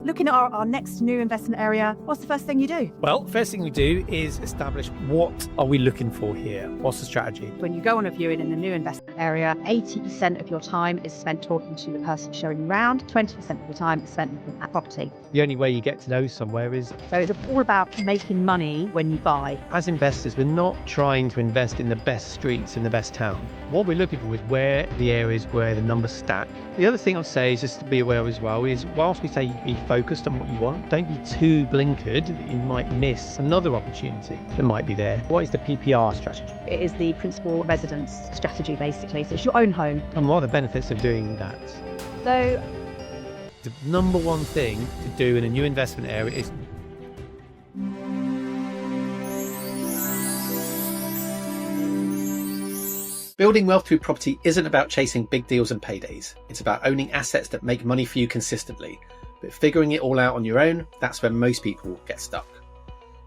looking at our next new investment area, what's the first thing you do? Well, first thing we do is establish what are we looking for here? What's the strategy? When you go on a viewing in a new investment area, 80% of your time is spent talking to the person showing you around, 20% of your time is spent looking at property. The only way you get to know somewhere is... So it's all about making money when you buy. As investors, we're not trying to invest in the best streets in the best town. What we're looking for is where the areas where the numbers stack. The other thing I'll say is just to be aware as well is whilst we say be focused on what you want, don't be too blinkered that you might miss another opportunity that might be there. What is the PPR strategy? It is the principal residence strategy, basically. So it's your own home. And what are the benefits of doing that? So The number one thing to do in a new investment area is building wealth through property isn't about chasing big deals and paydays. It's about owning assets that make money for you consistently. But figuring it all out on your own, that's where most people get stuck.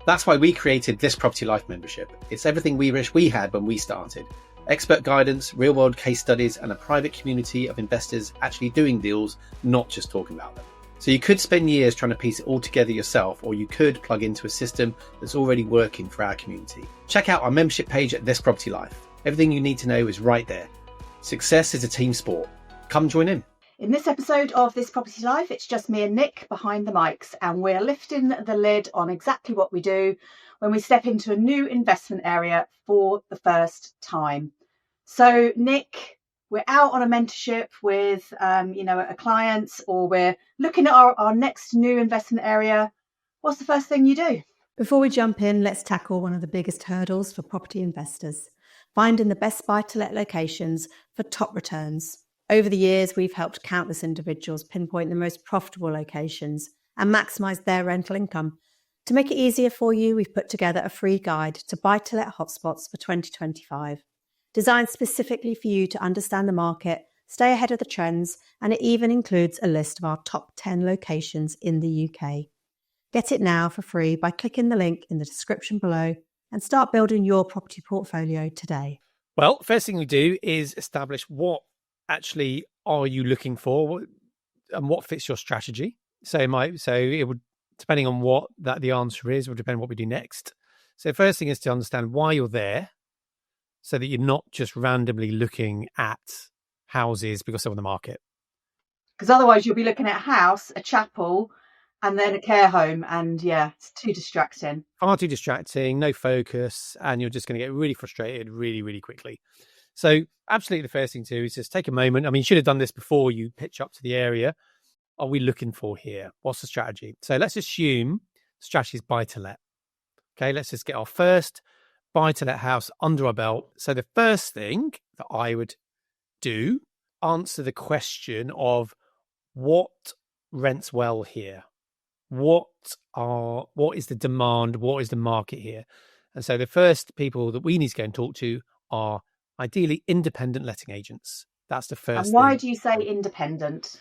That's why we created this Property Life membership. It's everything we wish we had when we started. Expert guidance, real-world case studies, and a private community of investors actually doing deals, not just talking about them. So you could spend years trying to piece it all together yourself, or you could plug into a system that's already working for our community. Check out our membership page at This Property Life. Everything you need to know is right there. Success is a team sport. Come join in. in this episode of This Property Life, it's just me and Nick behind the mics, and we're lifting the lid on exactly what we do when we step into a new investment area for the first time. So Nick, we're out on a mentorship with a client, or we're looking at our next new investment area. What's the first thing you do? Before we jump in, let's tackle one of the biggest hurdles for property investors: finding the best buy-to-let locations for top returns. Over the years, we've helped countless individuals pinpoint the most profitable locations and maximise their rental income. To make it easier for you, we've put together a free guide to buy-to-let hotspots for 2025, designed specifically for you to understand the market, stay ahead of the trends, and it even includes a list of our top 10 locations in the UK. Get it now for free by clicking the link in the description below and start building your property portfolio today. Well, first thing we do is establish what actually are you looking for and what fits your strategy. So it would, depending on what the answer is, will depend on what we do next. So the first thing is to understand why you're there, so that you're not just randomly looking at houses because they're on the market. Because otherwise you'll be looking at a house, a chapel, and then a care home, and it's too distracting. Far too distracting, no focus, and you're just going to get really frustrated really, really quickly. So absolutely the first thing to do is just take a moment. I mean, you should have done this before you pitch up to the area. Are we looking for here? What's the strategy? So let's assume the strategy is buy to let. Okay, let's just get our first buy to let house under our belt. So the first thing that I would do, answer the question of what rents well here. What is the demand? What is the market here? And so the first people that we need to go and talk to are ideally independent letting agents. That's the first And why thing. do you say independent?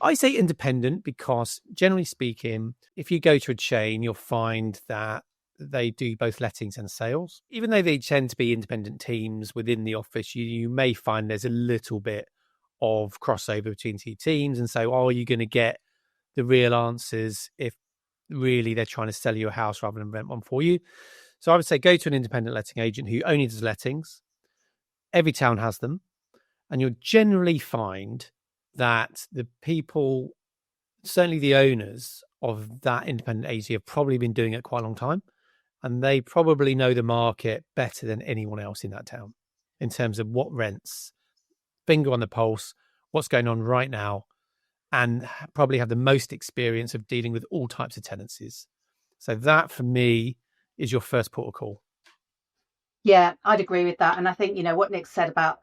I say independent because, generally speaking, if you go to a chain, you'll find that they do both lettings and sales. Even though they tend to be independent teams within the office, you may find there's a little bit of crossover between two teams. And so are you going to get the real answers if really they're trying to sell you a house rather than rent one for you? So I would say go to an independent letting agent who only does lettings. Every town has them. And you'll generally find that the people, certainly the owners of that independent agency, have probably been doing it quite a long time. And they probably know the market better than anyone else in that town in terms of what rents, finger on the pulse, what's going on right now, and probably have the most experience of dealing with all types of tenancies. So that, for me, is your first port of call. Yeah, I'd agree with that. And I think, what Nick said about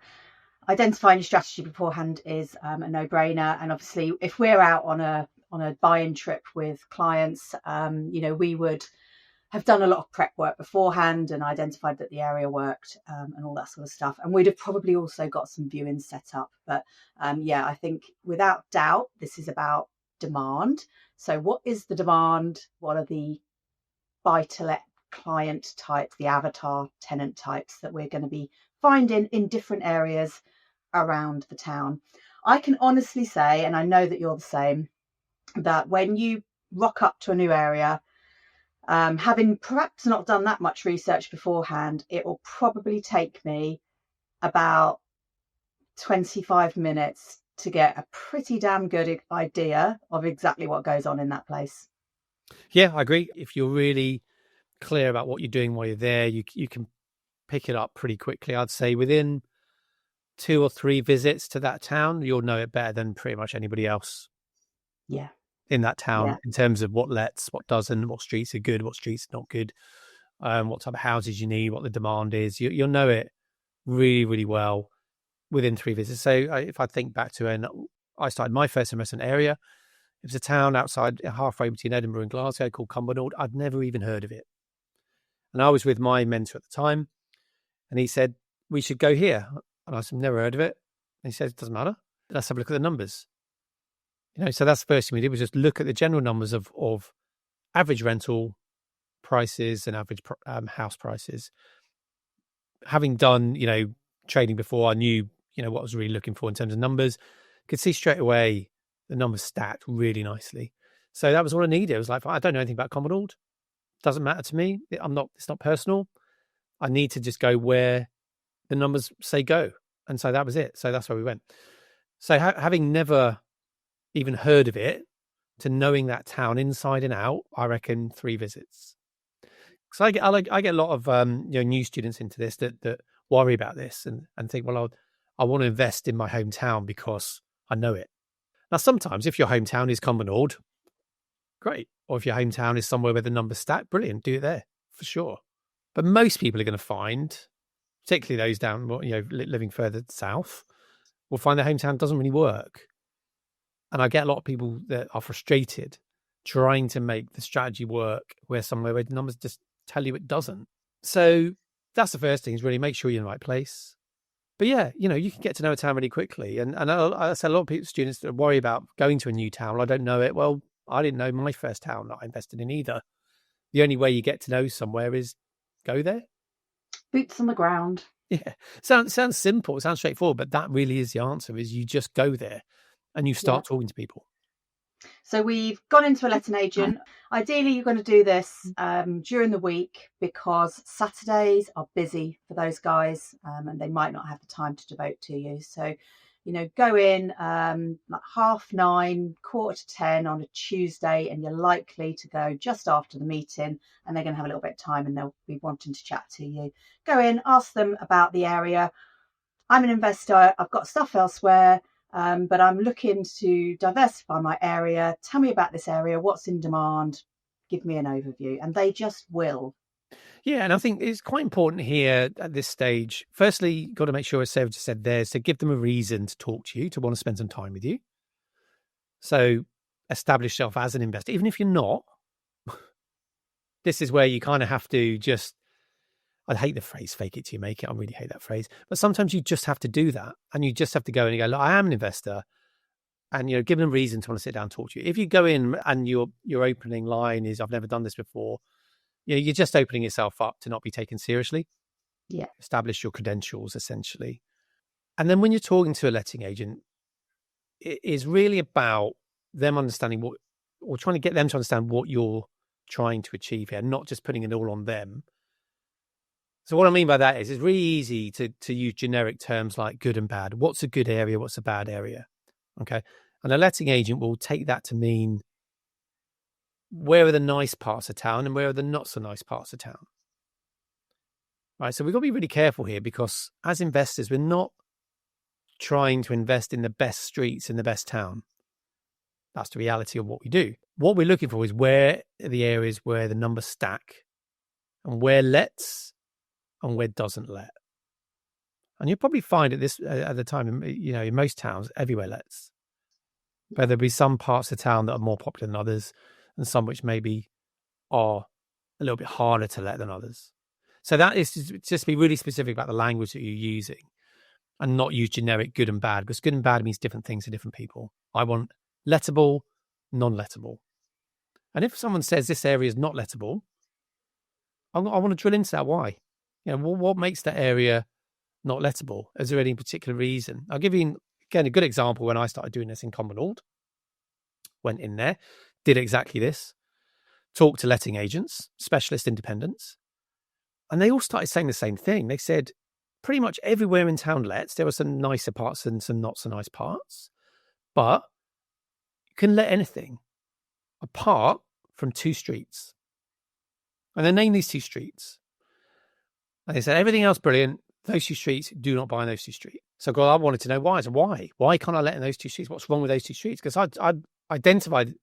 identifying your strategy beforehand is a no-brainer. And obviously, if we're out on a buy-in trip with clients, we would have done a lot of prep work beforehand and identified that the area worked and all that sort of stuff. And we'd have probably also got some viewings set up. But I think without doubt, this is about demand. So what is the demand? What are the buy-to-let client types, the avatar tenant types that we're going to be finding in different areas around the town? I can honestly say, and I know that you're the same, that when you rock up to a new area, having perhaps not done that much research beforehand, it will probably take me about 25 minutes to get a pretty damn good idea of exactly what goes on in that place. Yeah, I agree. If you're really clear about what you're doing while you're there, you can pick it up pretty quickly. I'd say within 2 or 3 visits to that town, you'll know it better than pretty much anybody else Yeah. in that town Yeah. in terms of what lets, what doesn't, what streets are good, what streets are not good, what type of houses you need, what the demand is. You'll know it really, really well within 3 visits. So if I think back to when I started my first investment area, it was a town outside, halfway between Edinburgh and Glasgow, called Cumbernauld. I'd never even heard of it. And I was with my mentor at the time, and he said, we should go here. And I said, never heard of it. And he said, it doesn't matter. Let's have a look at the numbers. So that's the first thing we did, was just look at the general numbers of average rental prices and average house prices. Having done, trading before, I knew, what I was really looking for in terms of numbers. Could see straight away the numbers stacked really nicely. So that was all I needed. It was like, I don't know anything about Cumbernauld. Doesn't matter to me. It's not personal. I need to just go where the numbers say go. And so that was it. So that's where we went. So having never even heard of it, to knowing that town inside and out, I reckon 3 visits. So I get a lot of new students into this that worry about this and think, well, I want to invest in my hometown because I know it. Now, sometimes if your hometown is Cumbernauld, great. Or if your hometown is somewhere where the numbers stack, brilliant, do it there for sure. But most people are going to find, particularly those down, living further south, will find their hometown doesn't really work. And I get a lot of people that are frustrated trying to make the strategy work somewhere where the numbers just tell you it doesn't. So that's the first thing, is really make sure you're in the right place. But yeah, you can get to know a town really quickly. And I said a lot of students that worry about going to a new town. Well, I don't know it. Well, I didn't know my first town that I invested in either. The only way you get to know somewhere is go there. Boots on the ground. Yeah. Sounds simple. It sounds straightforward, but that really is the answer, is you just go there and you start talking to people. So we've gone into a letting agent. Ideally, you're going to do this during the week, because Saturdays are busy for those guys, and they might not have the time to devote to you. So, go in like 9:30, 9:45 on a Tuesday, and you're likely to go just after the meeting, and they're going to have a little bit of time and they'll be wanting to chat to you. Go in, ask them about the area. I'm an investor. I've got stuff elsewhere. But I'm looking to diversify my area. Tell me about this area. What's in demand? Give me an overview. And they just will. Yeah, and I think it's quite important here at this stage. Firstly, you've got to make sure, as Sarah just said there, so give them a reason to talk to you, to want to spend some time with you. So establish yourself as an investor. Even if you're not, this is where you kind of have to just, I hate the phrase fake it till you make it. I really hate that phrase. But sometimes you just have to do that. And you just have to go and go, look, I am an investor. And, give them a reason to want to sit down and talk to you. If you go in and your opening line is, I've never done this before, you're just opening yourself up to not be taken seriously. Yeah. Establish your credentials, essentially. And then when you're talking to a letting agent, it is really about them understanding or trying to get them to understand what you're trying to achieve here, not just putting it all on them. So what I mean by that is it's really easy to use generic terms like good and bad. What's a good area? What's a bad area? Okay. And a letting agent will take that to mean, where are the nice parts of town and where are the not so nice parts of town? Right. So we've got to be really careful here, because as investors, we're not trying to invest in the best streets in the best town. That's the reality of what we do. What we're looking for is where are the areas where the numbers stack, and where lets and where doesn't let. And you'll probably find at the time, in most towns, everywhere lets. But there'll be some parts of town that are more popular than others, and some which maybe are a little bit harder to let than others. So that is just be really specific about the language that you're using, and not use generic good and bad, because good and bad means different things to different people. I want lettable, non-lettable. And if someone says this area is not lettable, I want to drill into that. Why? What makes that area not lettable? Is there any particular reason? I'll give you, again, a good example. When I started doing this in Cumbernauld, went in there, did exactly this, talked to letting agents, specialist independents, and they all started saying the same thing. They said pretty much everywhere in town lets. There were some nicer parts and some not so nice parts, but you can let anything apart from 2 streets. And they named these 2 streets. And they said, everything else brilliant. Those 2 streets, do not buy in those 2 streets. So I wanted to know why. So why can't I let in those 2 streets? What's wrong with those 2 streets? Because I identified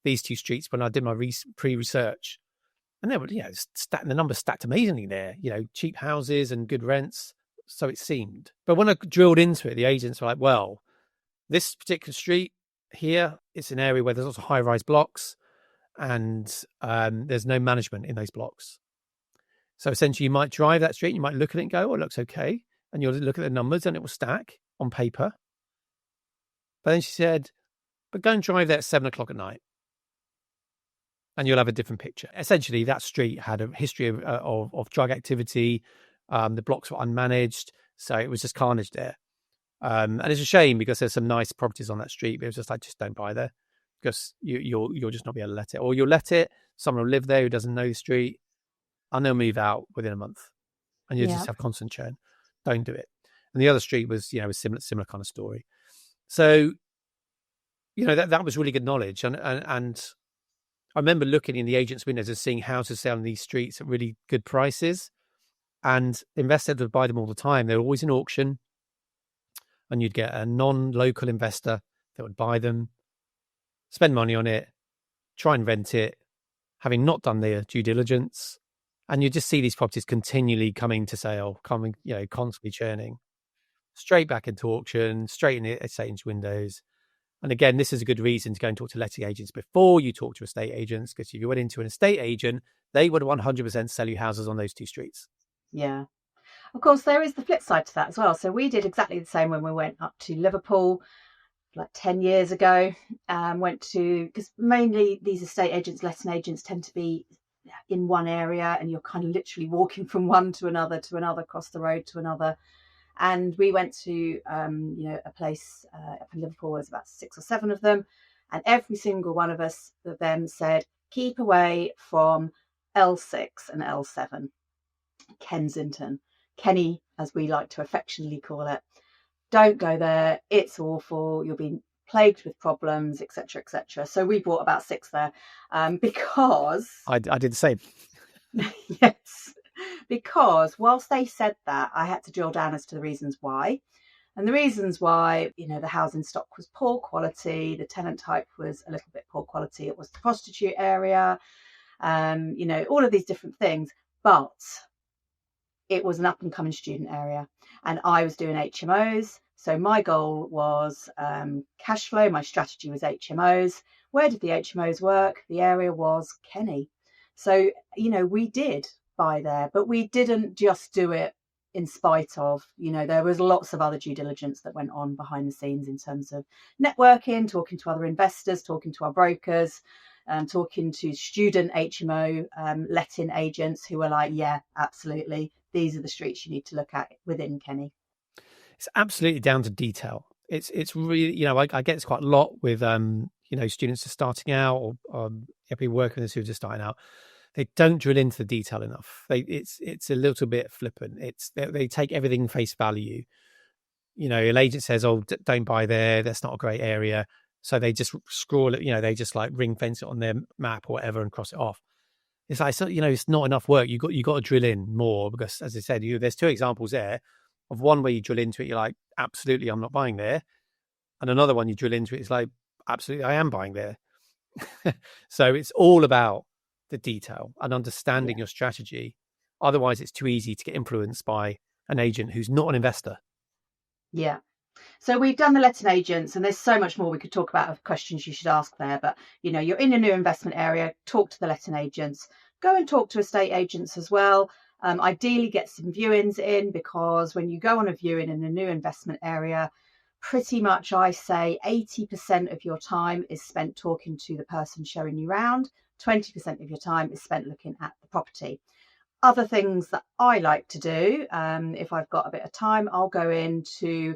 these 2 streets when I did my pre-research. And they were, the numbers stacked amazingly there, cheap houses and good rents. So it seemed. But when I drilled into it, the agents were like, well, this particular street here, it's an area where there's lots of high-rise blocks and there's no management in those blocks. So essentially, you might drive that street, you might look at it and go, oh, it looks okay. And you'll look at the numbers and it will stack on paper. But then she said, but go and drive there at 7 o'clock at night. And you'll have a different picture. Essentially, that street had a history of drug activity. The blocks were unmanaged. So it was just carnage there. And it's a shame because there's some nice properties on that street. But it was just like, just don't buy there because you'll just not be able to let it. Or you'll let it, someone will live there who doesn't know the street, and they'll move out within a month. And you'll just have constant churn. Don't do it. And the other street was, a similar kind of story. So, that was really good knowledge. And I remember looking in the agent's windows and seeing houses sell on these streets at really good prices. And investors would buy them all the time. They're always in auction. And you'd get a non-local investor that would buy them, spend money on it, try and rent it, having not done their due diligence. And you just see these properties continually coming to sale, constantly churning, straight back into auction, straight in the estate agent windows. And again, this is a good reason to go and talk to letting agents before you talk to estate agents, because if you went into an estate agent, they would 100% sell you houses on those 2 streets. Yeah. Of course, there is the flip side to that as well. So we did exactly the same when we went up to Liverpool like 10 years ago. Because mainly these estate agents, letting agents tend to be in one area and you're kind of literally walking from one to another, across the road to another. And we went to, a place up in Liverpool. There's about 6 or 7 of them. And every single one of them said, keep away from L6 and L7, Kensington. Kenny, as we like to affectionately call it. Don't go there. It's awful. You'll be plagued with problems, etc., etc. So we bought about 6 there because... I did the same. Yes. Because whilst they said that, I had to drill down as to the reasons why. And the reasons why, the housing stock was poor quality, the tenant type was a little bit poor quality, it was the prostitute area, all of these different things. But it was an up and coming student area and I was doing HMOs. So my goal was cash flow. My strategy was HMOs. Where did the HMOs work? The area was Kenny. So, we did buy there, but we didn't just do it in spite of, there was lots of other due diligence that went on behind the scenes in terms of networking, talking to other investors, talking to our brokers, talking to student HMO letting agents who were like, yeah, absolutely. These are the streets you need to look at within Kenny. It's absolutely down to detail. It's really, I get this quite a lot with, students just starting out or people working with us who are just starting out. They don't drill into the detail enough. It's a little bit flippant. They take everything face value. An agent says, "Oh, don't buy there. That's not a great area." So they just scroll it. They just like ring fence it on their map or whatever and cross it off. It's like, it's not enough work. You got to drill in more because, as I said, there's 2 examples there of one where you drill into it. You're like, absolutely, I'm not buying there, and another one you drill into it. It's like, absolutely, I am buying there. So it's all about the detail and understanding your strategy. Otherwise, it's too easy to get influenced by an agent who's not an investor. Yeah. So we've done the letting agents and there's so much more we could talk about of questions you should ask there. But, you're in a new investment area, talk to the letting agents, go and talk to estate agents as well. Ideally get some viewings in, because when you go on a viewing in a new investment area, pretty much I say 80% of your time is spent talking to the person showing you around. 20% of your time is spent looking at the property. Other things that I like to do, if I've got a bit of time, I'll go into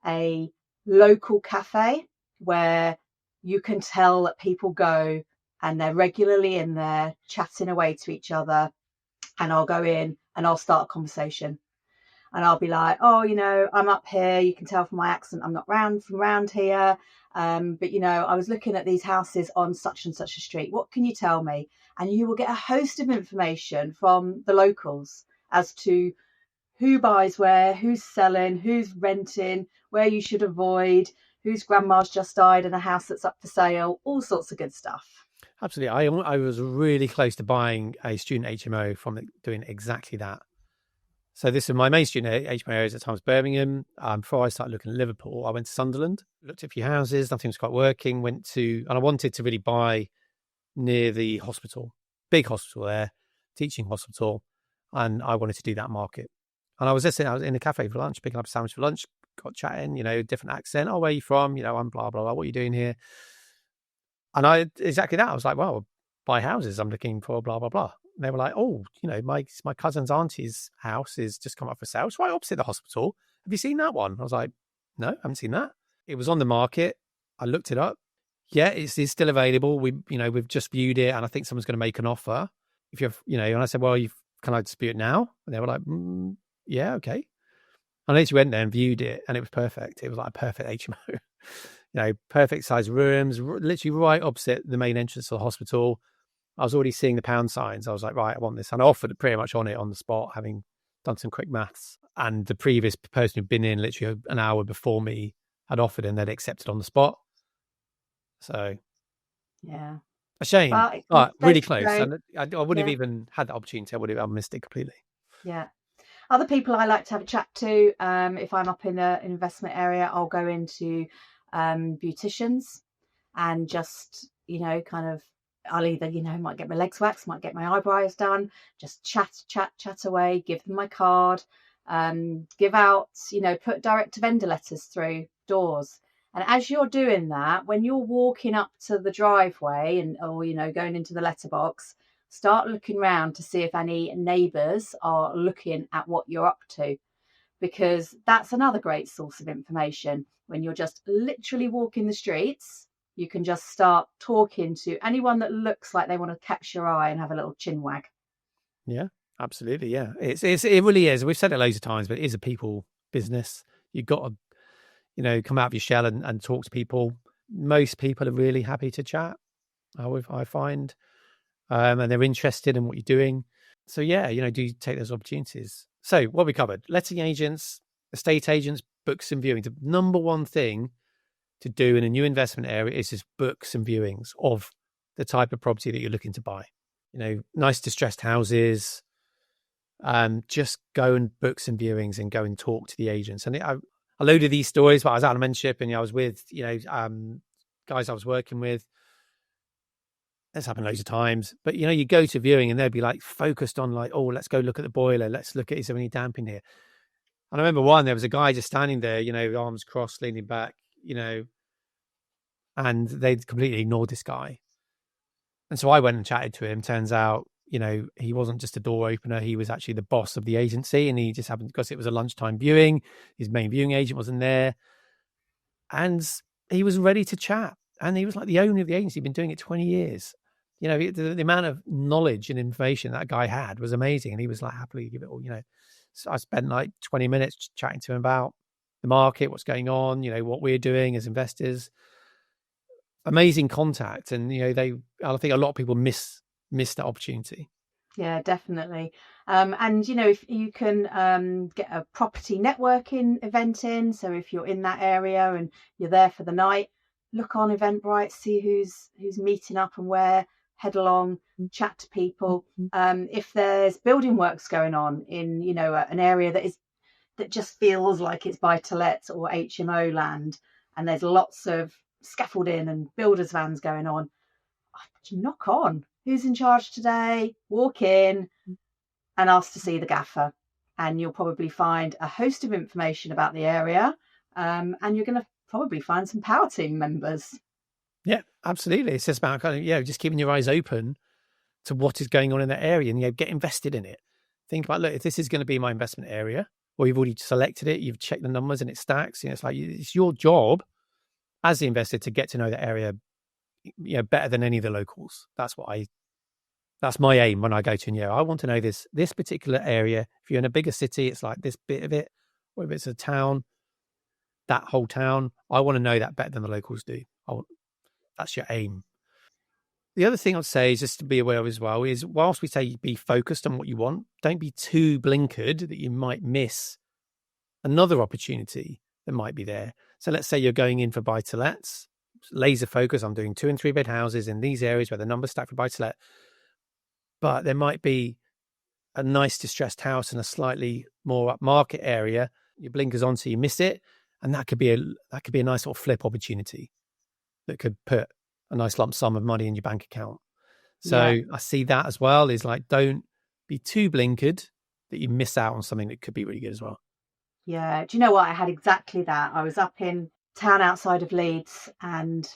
a local cafe where you can tell that people go and they're regularly in there chatting away to each other, and I'll go in and I'll start a conversation. And I'll be like, oh, I'm up here. You can tell from my accent I'm not from round here. But, I was looking at these houses on such and such a street. What can you tell me? And you will get a host of information from the locals as to who buys where, who's selling, who's renting, where you should avoid, whose grandma's just died in a house that's up for sale, all sorts of good stuff. Absolutely. I was really close to buying a student HMO from doing exactly that. So this is my main student HMO areas at times, Birmingham. Before I started looking at Liverpool, I went to Sunderland, looked at a few houses, nothing was quite working, and I wanted to really buy near the hospital, big hospital there, teaching hospital, and I wanted to do that market. And I was in a cafe for lunch, picking up a sandwich for lunch, got chatting, different accent. Oh, where are you from? I'm blah, blah, blah. What are you doing here? And exactly that. I was like, well, buy houses. I'm looking for blah, blah, blah. And they were like, oh, my cousin's auntie's house is just come up for sale. It's right opposite the hospital. Have you seen that one? I was like, no, I haven't seen that. It was on the market. I looked it up. Yeah, it's still available. We've just viewed it, and I think someone's going to make an offer. If you're, and I said, well, can I dispute it now? And they were like, yeah, okay. And I literally went there and viewed it, and it was perfect. It was like a perfect HMO, perfect size rooms, literally right opposite the main entrance to the hospital. I was already seeing the pound signs. I was like, right, I want this. And I offered pretty much on it on the spot, having done some quick maths. And the previous person who'd been in literally an hour before me had offered, and they'd accepted on the spot. So, yeah, a shame, but really close. And I wouldn't have even had the opportunity. I would have missed it completely. Yeah. Other people I like to have a chat to, if I'm up in an investment area, I'll go into beauticians and just, I'll either, might get my legs waxed, might get my eyebrows done, just chat away, give them my card, give out, put direct to vendor letters through doors. And as you're doing that, when you're walking up to the driveway or going into the letterbox, start looking around to see if any neighbours are looking at what you're up to, because that's another great source of information. When you're just literally walking the streets, you can just start talking to anyone that looks like they want to catch your eye and have a little chin wag. Yeah, absolutely. Yeah, it really is. We've said it loads of times, but it is a people business. You've got to, come out of your shell and talk to people. Most people are really happy to chat, I find, and they're interested in what you're doing. So yeah, do take those opportunities. So what we covered: letting agents, estate agents, books and viewings. The number one thing to do in a new investment area is just books and viewings of the type of property that you're looking to buy. Nice distressed houses. Just go and books and viewings and go and talk to the agents. And I loaded these stories, but I was out on a mentorship and I was with, guys I was working with. That's happened loads of times. But, you go to viewing and they'd be like focused on like, oh, let's go look at the boiler. Let's look at, is there any damp in here? And I remember there was a guy just standing there, arms crossed, leaning back, and they'd completely ignored this guy. And so I went and chatted to him. Turns out, he wasn't just a door opener. He was actually the boss of the agency. And he just happened, because it was a lunchtime viewing, his main viewing agent wasn't there. And he was ready to chat. And he was like the owner of the agency. He'd been doing it 20 years. The amount of knowledge and information that guy had was amazing. And he was like, happily give it all, So I spent like 20 minutes chatting to him about the market, what's going on, what we're doing as investors. Amazing contact. And, I think a lot of people miss that opportunity. Yeah, definitely. And, if you can get a property networking event in, so if you're in that area and you're there for the night, look on Eventbrite, see who's meeting up and where, head along, chat to people. If there's building works going on in, an area that just feels like it's buy to let or HMO land, and there's lots of scaffolding and builders vans going on, knock on. Who's in charge today? Walk in and ask to see the gaffer, and you'll probably find a host of information about the area, and you're going to probably find some power team members. Yeah, absolutely. It's just about just keeping your eyes open to what is going on in that area, and get invested in it. Think about, look, if this is going to be my investment area, or you've already selected it, you've checked the numbers and it stacks. It's like it's your job as the investor to get to know the area, better than any of the locals. That's my aim when I go to I want to know this particular area. If you're in a bigger city, it's like this bit of it, or if it's a town, that whole town, I want to know that better than the locals do. That's your aim. The other thing I'd say is just to be aware of as well is, whilst we say be focused on what you want, don't be too blinkered that you might miss another opportunity that might be there. So let's say you're going in for buy-to-lets, laser focus, I'm doing 2 and 3 bed houses in these areas where the numbers stack for buy-to-let, but there might be a nice distressed house in a slightly more upmarket area. Your blinkers on so you miss it, and that could be a nice sort of flip opportunity that could put a nice lump sum of money in your bank account. So I see that as well, is like, don't be too blinkered that you miss out on something that could be really good as well. Yeah. Do you know what? I had exactly that. I was up in town outside of Leeds, and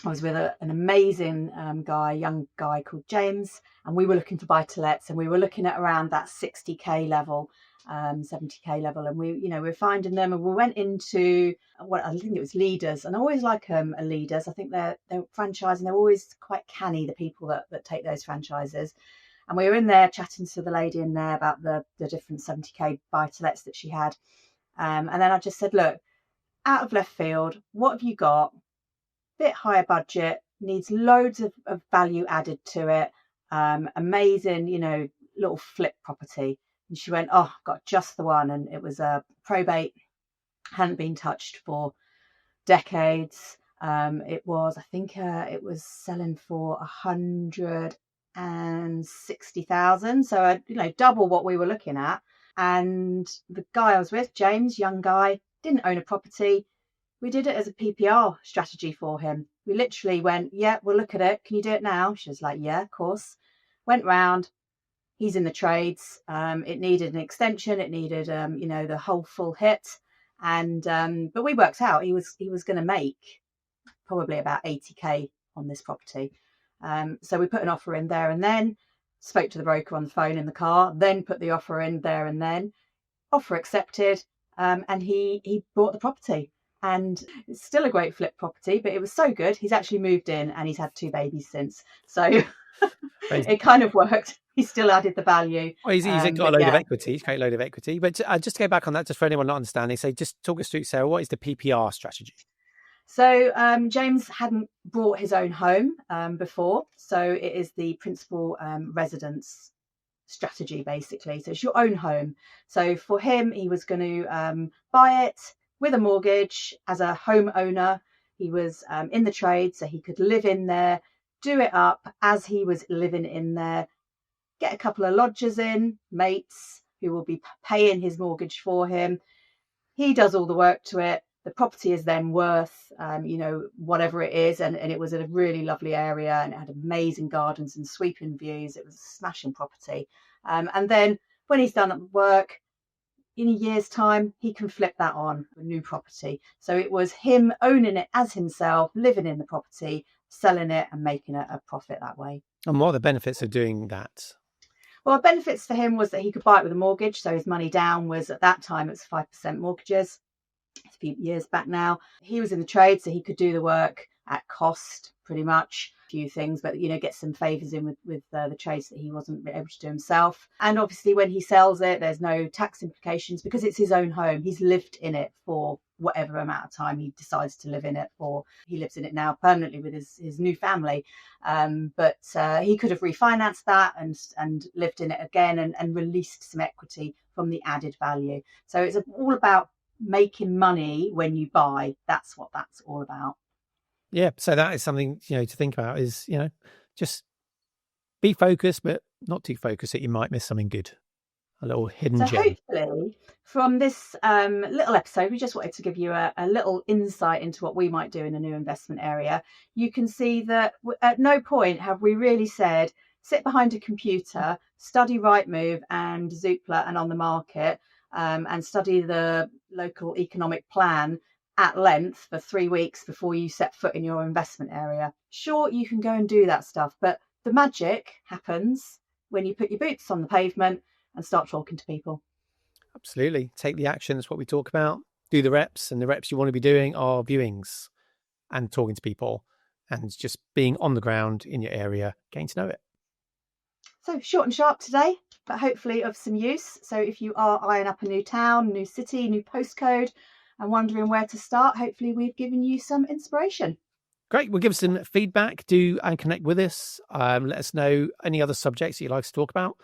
I was with an amazing young guy called James, and we were looking for buy-to-lets, and we were looking at around that 60k level, 70k level, and we were finding them, and we went into what I think it was Leaders, and I always like a Leaders. I think they're franchising. They're always quite canny, the people that take those franchises. And we were in there chatting to the lady in there about the different 70k buy-to-lets that she had, and then I just said, look, out of left field, what have you got? Bit higher budget, needs loads of value added to it, amazing, little flip property. And she went, oh, got just the one. And it was a probate, hadn't been touched for decades. It was selling for 160,000, so double what we were looking at. And the guy I was with, James, young guy, didn't own a property. We did it as a PPR strategy for him. We literally went, yeah, we'll look at it. Can you do it now? She was like, yeah, of course. Went round. He's in the trades. It needed an extension. It needed, the whole full hit. And but we worked out he was going to make probably about 80k on this property. So we put an offer in there and then, spoke to the broker on the phone in the car, then put the offer in there and then. Offer accepted, and he bought the property. And it's still a great flip property, but it was so good, he's actually moved in and he's had 2 babies since. So it kind of worked. He still added the value. Well, he's got a load of equity. He's got a load of equity. But just to go back on that, just for anyone not understanding, so just talk us through, Sarah, what is the PPR strategy? So James hadn't bought his own home before. So it is the principal residence strategy, basically. So it's your own home. So for him, he was going to buy it with a mortgage as a homeowner. He was in the trade, so he could live in there, do it up as he was living in there, get a couple of lodgers in, mates who will be paying his mortgage for him. He does all the work to it. The property is then worth, whatever it is. And it was in a really lovely area, and it had amazing gardens and sweeping views. It was a smashing property. And then when he's done the work, in a year's time, he can flip that on a new property. So it was him owning it as himself, living in the property, selling it and making a profit that way. And what are the benefits of doing that? Well, benefits for him was that he could buy it with a mortgage. So his money down was, at that time, it was 5% mortgages. It's a few years back now. He was in the trade, so he could do the work at cost, pretty much. A few things, but get some favours in with the trades that he wasn't able to do himself. And obviously when he sells it, there's no tax implications because it's his own home. He's lived in it for whatever amount of time he decides to live in it for. He lives in it now permanently with his new family, but he could have refinanced that and lived in it again and released some equity from the added value. So it's all about making money when you buy. That's what that's all about. Yeah, so that is something to think about, is just be focused, but not too focused that you might miss something good, a little hidden gem. Hopefully from this little episode, we just wanted to give you a little insight into what we might do in a new investment area. You can see that at no point have we really said sit behind a computer, study Rightmove and Zoopla and On the Market, and study the local economic plan at length for 3 weeks before you set foot in your investment area. Sure, you can go and do that stuff, but the magic happens when you put your boots on the pavement and start talking to people. Absolutely. Take the action. That's what we talk about. Do the reps, and the reps you want to be doing are viewings and talking to people. and just being on the ground in your area, getting to know it. So short and sharp today, but hopefully of some use. So if you are eyeing up a new town, new city, new postcode, and wondering where to start, hopefully we've given you some inspiration. Great. Well, give us some feedback. Do and connect with us. Let us know any other subjects that you'd like to talk about.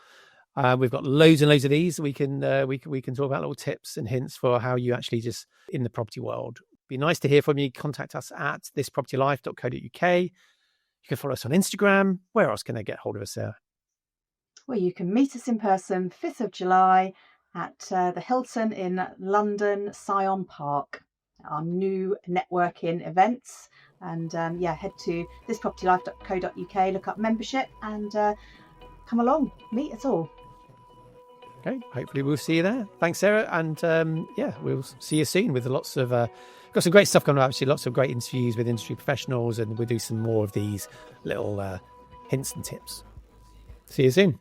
We've got loads and loads of these. We can talk about little tips and hints for how you actually just in the property world. Be nice to hear from you. Contact us at thispropertylife.co.uk. You can follow us on Instagram. Where else can they get hold of us, Sarah? Well, you can meet us in person 5th of July at the Hilton in London, Syon Park, our new networking events. And head to thispropertylife.co.uk, look up membership and come along, meet us all. Okay, hopefully we'll see you there. Thanks, Sarah. And we'll see you soon with lots of, got some great stuff coming up, actually, lots of great interviews with industry professionals, and we'll do some more of these little hints and tips. See you soon.